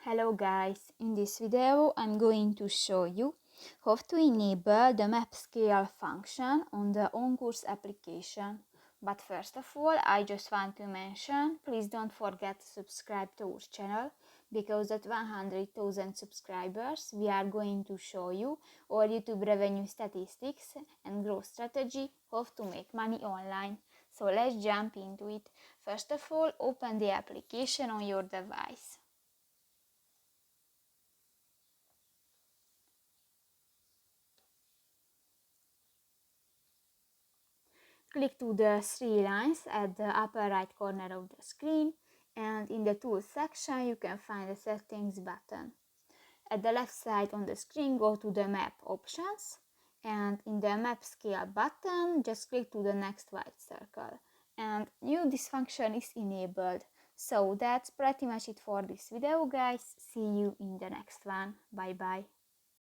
Hello guys, in this video I'm going to show you how to enable the map scale function on the OnCourse application. But first of all, I just want to mention, please don't forget to subscribe to our channel, because at 100,000 subscribers we are going to show you our YouTube revenue statistics and growth strategy, how to make money online. So let's jump into it. First of all, open the application on your device. Click to the three lines at the upper right corner of the screen, and in the Tools section you can find the Settings button. At the left side on the screen, go to the Map options, and in the Map Scale button just click to the next white circle. And now this function is enabled. So that's pretty much it for this video guys. See you in the next one. Bye bye.